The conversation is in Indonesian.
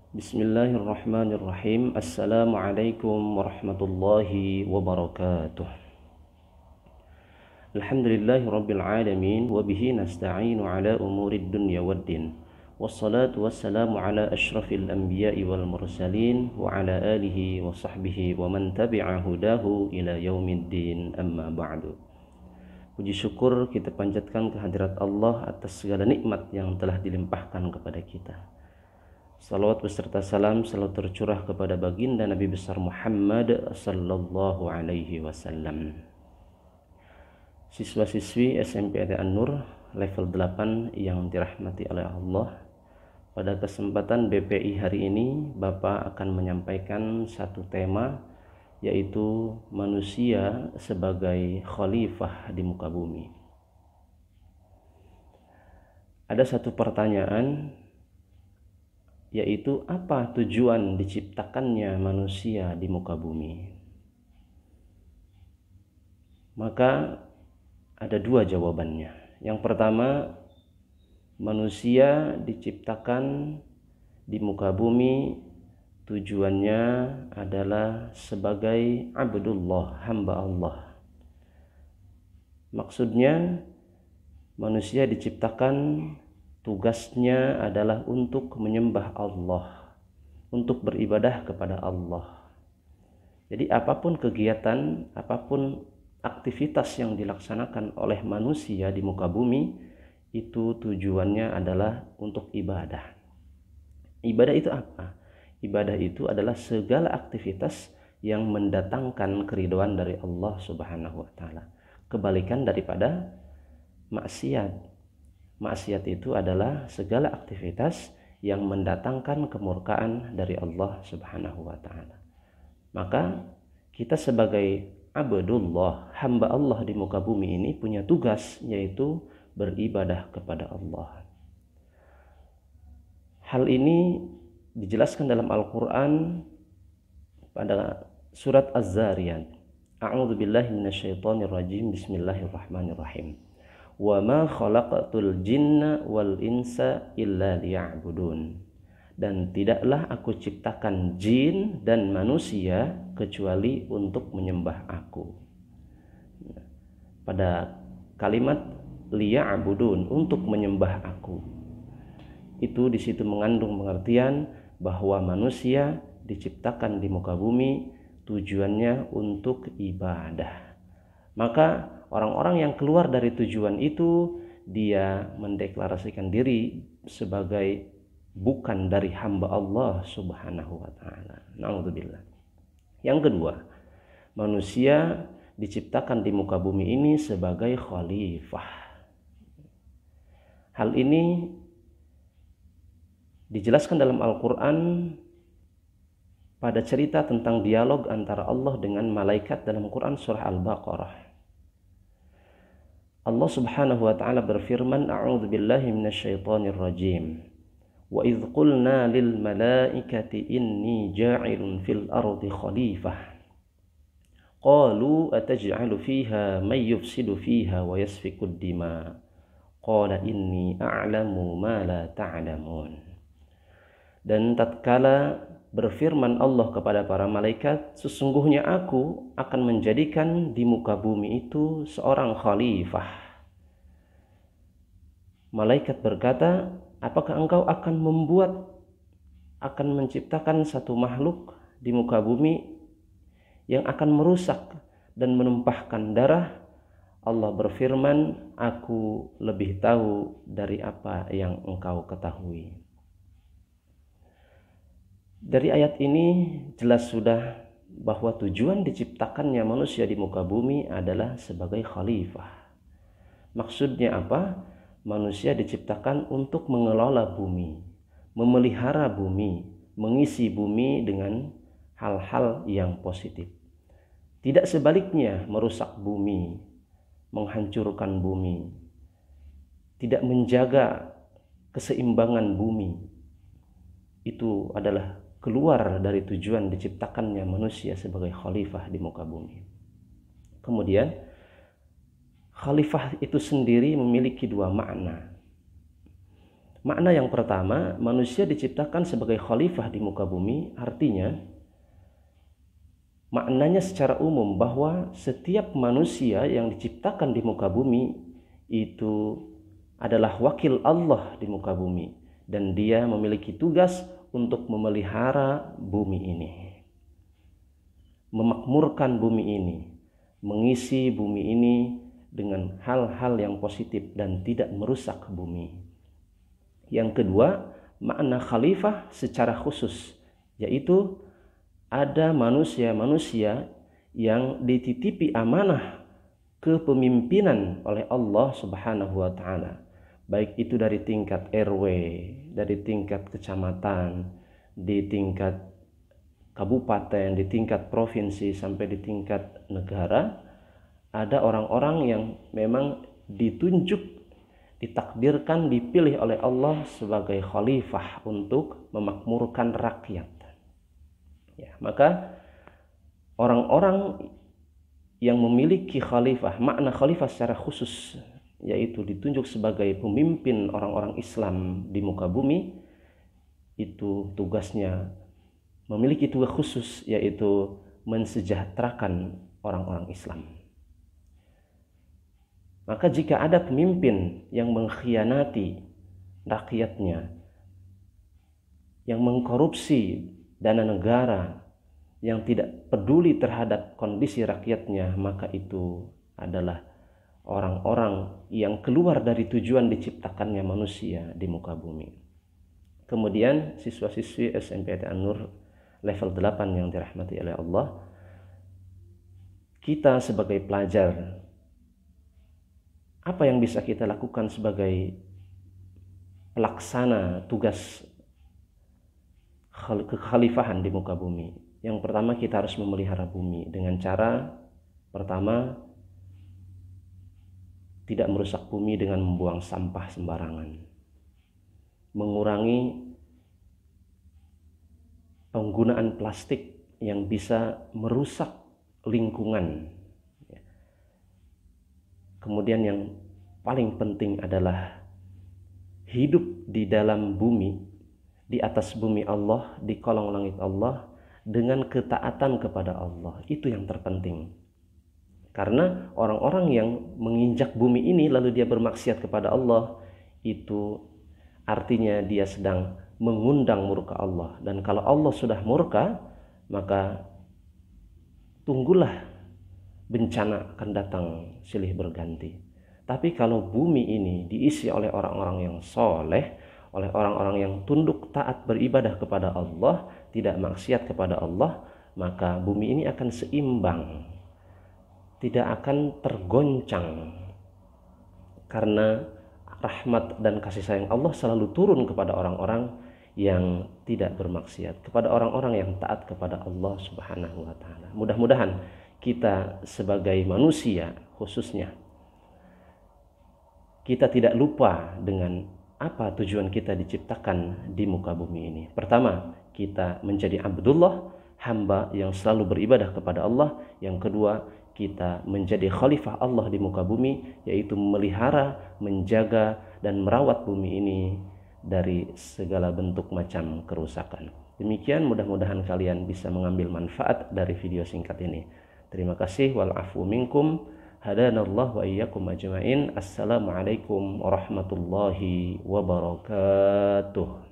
Bismillahirrahmanirrahim. Assalamualaikum warahmatullahi wabarakatuh. Alhamdulillahi rabbil alamin. Wabihi nasta'inu ala umurid dunya waddin. Wassalatu wassalamu ala ashrafil anbiya'i wal mursalin. Wa ala alihi wa sahbihi wa man tabi'a hudahu ila yaumiddin, amma ba'du. Puji syukur kita panjatkan kehadirat Allah atas segala nikmat yang telah dilimpahkan kepada kita. Salawat beserta salam selalu tercurah kepada baginda Nabi besar Muhammad sallallahu alaihi wasallam. Siswa-siswi SMP An-Nur level 8 yang dirahmati oleh Allah, pada kesempatan BPI hari ini Bapak akan menyampaikan satu tema, yaitu manusia sebagai khalifah di muka bumi. Ada satu pertanyaan, yaitu apa tujuan diciptakannya manusia di muka bumi? Maka ada dua jawabannya. Yang pertama, manusia diciptakan di muka bumi tujuannya adalah sebagai abdullah, hamba Allah. Maksudnya manusia diciptakan tugasnya adalah untuk menyembah Allah, untuk beribadah kepada Allah. Jadi apapun kegiatan, apapun aktivitas yang dilaksanakan oleh manusia di muka bumi, itu tujuannya adalah untuk ibadah. Ibadah itu apa? Ibadah itu adalah segala aktivitas yang mendatangkan keridhaan dari Allah Subhanahu wa taala. Kebalikan daripada maksiat. Maksiat itu adalah segala aktivitas yang mendatangkan kemurkaan dari Allah Subhanahu wa taala. Maka kita sebagai abdullah, hamba Allah di muka bumi ini punya tugas, yaitu beribadah kepada Allah. Hal ini dijelaskan dalam Al-Qur'an pada surat Az-Zariyat. A'udzu billahi minasyaitonir rajim. Bismillahirrahmanirrahim. Wa ma khalaqatul jinna wal insa illa liya'budun. Dan tidaklah aku ciptakan jin dan manusia kecuali untuk menyembah aku. Pada kalimat liya'budun, untuk menyembah aku, itu di situ mengandung pengertian bahwa manusia diciptakan di muka bumi tujuannya untuk ibadah. Maka orang-orang yang keluar dari tujuan itu, dia mendeklarasikan diri sebagai bukan dari hamba Allah Subhanahu wa taala. Na'udzubillah. Yang kedua, manusia diciptakan di muka bumi ini sebagai khalifah. Hal ini dijelaskan dalam Al-Qur'an pada cerita tentang dialog antara Allah dengan malaikat dalam Quran surah Al-Baqarah. Allah Subhanahu wa taala berfirman, a'udzu billahi minasyaitonir rajim. Wa idz qulna lil malaikati inni ja'ilun fil ardi khalifah. Qalu ataj'alu fiha may yufsidu fiha wa yasfiku ad-dima. Qala inni a'lamu ma la ta'lamun. Dan tatkala berfirman Allah kepada para malaikat, sesungguhnya aku akan menjadikan di muka bumi itu seorang khalifah. Malaikat berkata, apakah engkau akan menciptakan satu makhluk di muka bumi yang akan merusak dan menumpahkan darah? Allah berfirman, aku lebih tahu dari apa yang engkau ketahui. Dari ayat ini jelas sudah bahwa tujuan diciptakannya manusia di muka bumi adalah sebagai khalifah. Maksudnya apa? Manusia diciptakan untuk mengelola bumi, memelihara bumi, mengisi bumi dengan hal-hal yang positif. Tidak sebaliknya merusak bumi, menghancurkan bumi, tidak menjaga keseimbangan bumi. Itu adalah keluar dari tujuan diciptakannya manusia sebagai khalifah di muka bumi. Kemudian khalifah itu sendiri memiliki dua makna. Makna yang pertama, manusia diciptakan sebagai khalifah di muka bumi, artinya maknanya secara umum bahwa setiap manusia yang diciptakan di muka bumi itu adalah wakil Allah di muka bumi, dan dia memiliki tugas untuk memelihara bumi ini, memakmurkan bumi ini, mengisi bumi ini dengan hal-hal yang positif dan tidak merusak bumi. Yang kedua, makna khalifah secara khusus, yaitu ada manusia-manusia yang dititipi amanah kepemimpinan oleh Allah Subhanahu wa taala, baik itu dari tingkat RW, dari tingkat kecamatan, di tingkat kabupaten, di tingkat provinsi, sampai di tingkat negara. Ada orang-orang yang memang ditunjuk, ditakdirkan, dipilih oleh Allah sebagai khalifah untuk memakmurkan rakyat. Ya, maka orang-orang yang memiliki khalifah, makna khalifah secara khusus, yaitu ditunjuk sebagai pemimpin orang-orang Islam di muka bumi, itu tugasnya memiliki tugas khusus, yaitu mensejahterakan orang-orang Islam. Maka jika ada pemimpin yang mengkhianati rakyatnya, yang mengkorupsi dana negara, yang tidak peduli terhadap kondisi rakyatnya, maka itu adalah orang-orang yang keluar dari tujuan diciptakannya manusia di muka bumi. Kemudian siswa-siswi SMP An-Nur level 8 yang dirahmati oleh Allah, kita sebagai pelajar, apa yang bisa kita lakukan sebagai pelaksana tugas kekhalifahan di muka bumi? Yang pertama, kita harus memelihara bumi dengan cara pertama, tidak merusak bumi dengan membuang sampah sembarangan, mengurangi penggunaan plastik yang bisa merusak lingkungan. Kemudian yang paling penting adalah hidup di dalam bumi, di atas bumi Allah, di kolong langit Allah, dengan ketaatan kepada Allah. Itu yang terpenting. Karena orang-orang yang menginjak bumi ini lalu dia bermaksiat kepada Allah, itu artinya dia sedang mengundang murka Allah. Dan kalau Allah sudah murka, maka tunggulah bencana akan datang silih berganti. Tapi kalau bumi ini diisi oleh orang-orang yang soleh, oleh orang-orang yang tunduk taat beribadah kepada Allah, tidak maksiat kepada Allah, maka bumi ini akan seimbang, tidak akan tergoncang, karena rahmat dan kasih sayang Allah selalu turun kepada orang-orang yang tidak bermaksiat, kepada orang-orang yang taat kepada Allah Subhanahu wa taala. Mudah-mudahan kita sebagai manusia khususnya, kita tidak lupa dengan apa tujuan kita diciptakan di muka bumi ini. Pertama, kita menjadi Abdullah, hamba yang selalu beribadah kepada Allah. Yang kedua, kita menjadi khalifah Allah di muka bumi, yaitu memelihara, menjaga, dan merawat bumi ini dari segala bentuk macam kerusakan. Demikian, mudah-mudahan kalian bisa mengambil manfaat dari video singkat ini. Terima kasih, wal afu minkum, hadanallahu wa iyyakum ajma'in. Assalamualaikum warahmatullahi wabarakatuh.